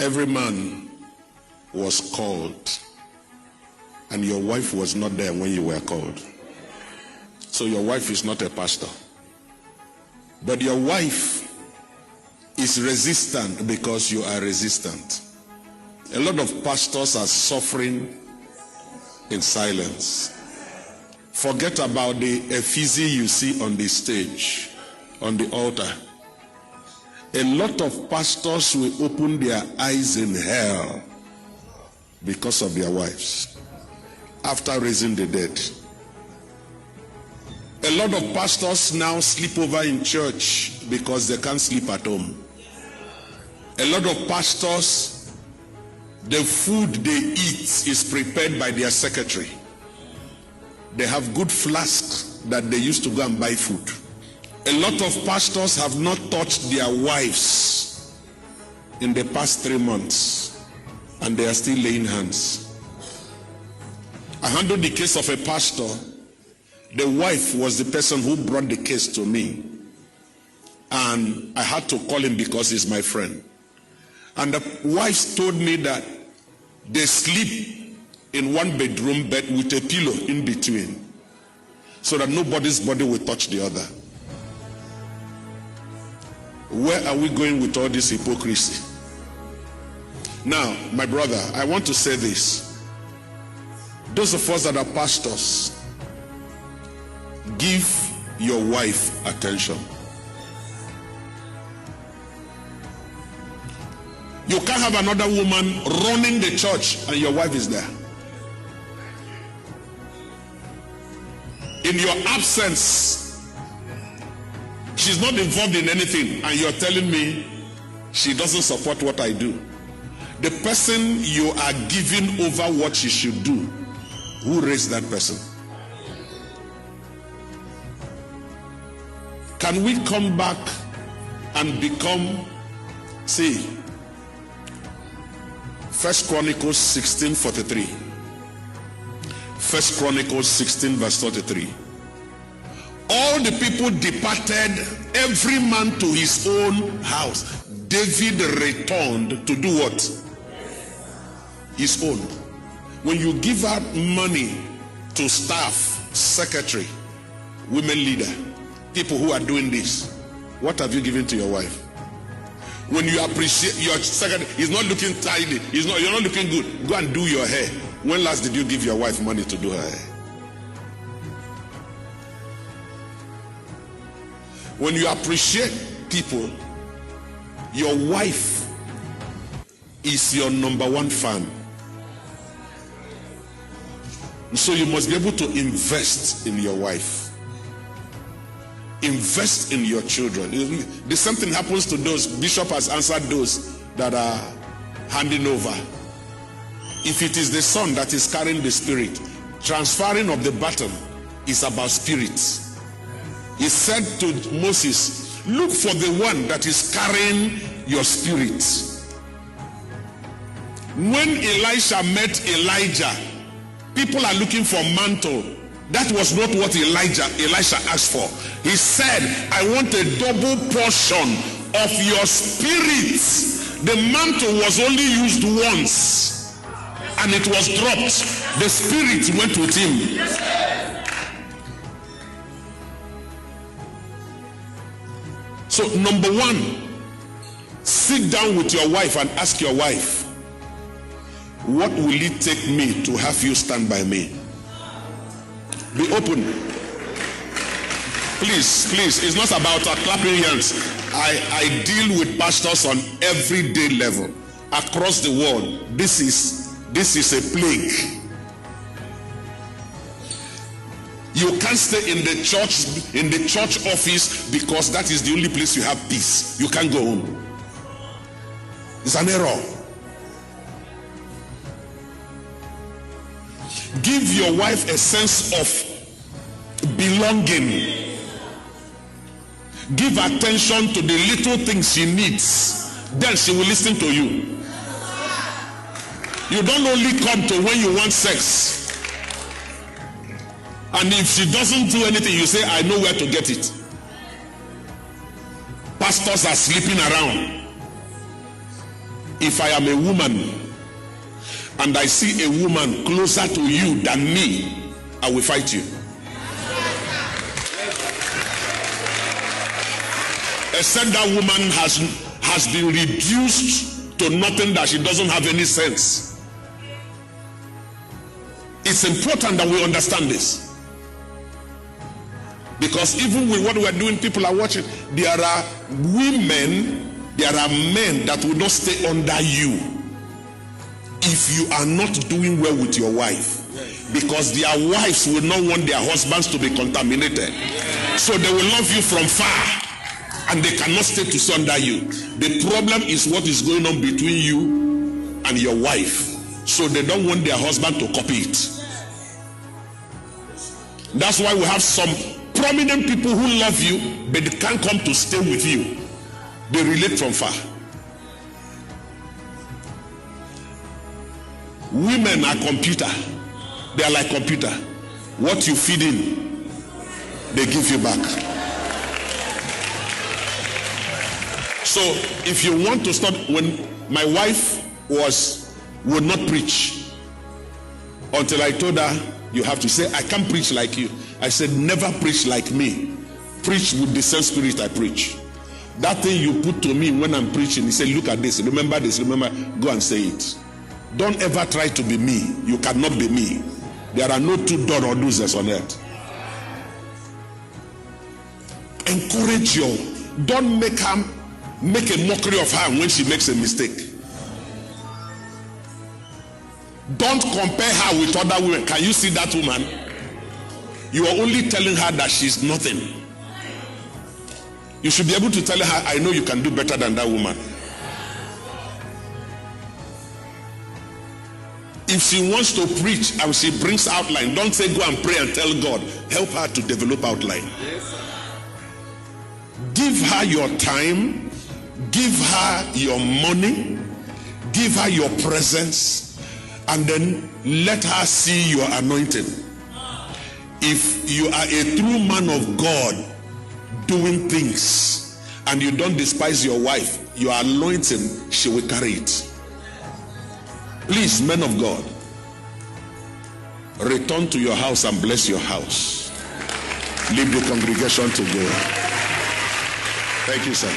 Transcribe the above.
every man was called, and your wife was not there when you were called. So your wife is not a pastor. But your wife is resistant because you are resistant. A lot of pastors are suffering in silence. Forget about the effigy you see on the stage, on the altar. A lot of pastors will open their eyes in hell because of their wives after raising the dead. A lot of pastors now sleep over in church because they can't sleep at home. A lot of pastors, the food they eat is prepared by their secretary. They have good flasks that they used to go and buy food. A lot of pastors have not touched their wives in the past 3 months, and they are still laying hands. I handled the case of a pastor. The wife was the person who brought the case to me, and I had to call him because he's my friend. And the wife told me that they sleep in one bedroom bed with a pillow in between so that nobody's body will touch the other. Where are we going with all this hypocrisy? Now, my brother, I want to say this. Those of us that are pastors, give your wife attention. You can't have another woman running the church and your wife is there. In your absence, she's not involved in anything, and you're telling me she doesn't support what I do. The person you are giving over what she should do, who raised that person? Can we come back and become, see, 1 Chronicles 16:43. 1 Chronicles 16 verse 43. All the people departed, every man to his own house. David returned to do what? His own. When you give out money to staff, secretary, women leader, people who are doing this, what have you given to your wife? When you appreciate your secretary, he's not looking tidy, you're not looking good, go and do your hair. When last did you give your wife money to do her hair? When you appreciate people, your wife is your number one fan. So you must be able to invest in your wife. Invest in your children. The same thing happens to those. Bishop has answered those that are handing over. If it is the son that is carrying the spirit, transferring of the baton is about spirits. He said to Moses, look for the one that is carrying your spirit. When Elisha met Elijah, people are looking for mantle. That was not what Elisha asked for. He said, I want a double portion of your spirit. The mantle was only used once, and it was dropped. The spirit went with him. So number one, sit down with your wife and ask your wife, what will it take me to have you stand by me? Be open. Please, it's not about clapping hands. I deal with pastors on everyday level across the world. This is a plague. You can't stay in the church office because that is the only place you have peace. You can't go home. It's an error. Give your wife a sense of belonging. Give attention to the little things she needs. Then she will listen to you. You don't only come to when you want sex. And if she doesn't do anything, you say, I know where to get it. Pastors are sleeping around. If I am a woman and I see a woman closer to you than me, I will fight you. Except that woman has been reduced to nothing, that she doesn't have any sense. It's important that we understand this. Because even with what we are doing, people are watching. There are women, there are men that will not stay under you if you are not doing well with your wife. Because their wives will not want their husbands to be contaminated. So they will love you from far and they cannot stay to stay under you. The problem is what is going on between you and your wife. So they don't want their husband to copy it. That's why we have some prominent people who love you, but they can't come to stay with you. They relate from far. Women are computer. They are like computer. What you feed in, they give you back. So if you want to start, when my wife would not preach until I told her, you have to say, I can't preach like you. I said, never preach like me. Preach with the same spirit I preach. That thing you put to me when I'm preaching, he said, look at this, remember this, remember, go and say it. Don't ever try to be me. You cannot be me. There are no two Odunzes on earth. Encourage your, don't make a mockery of her when she makes a mistake. Don't compare her with other women. Can you see that woman? You are only telling her that she's nothing. You should be able to tell her, I know you can do better than that woman. If she wants to preach and she brings outline, don't say go and pray and tell God. Help her to develop outline. Give her your time, give her your money, give her your presence, and then let her see your anointing. If you are a true man of God doing things and you don't despise your wife, your anointing, she will carry it. Please, men of God, return to your house and bless your house. Leave the congregation to go. Thank you, sir.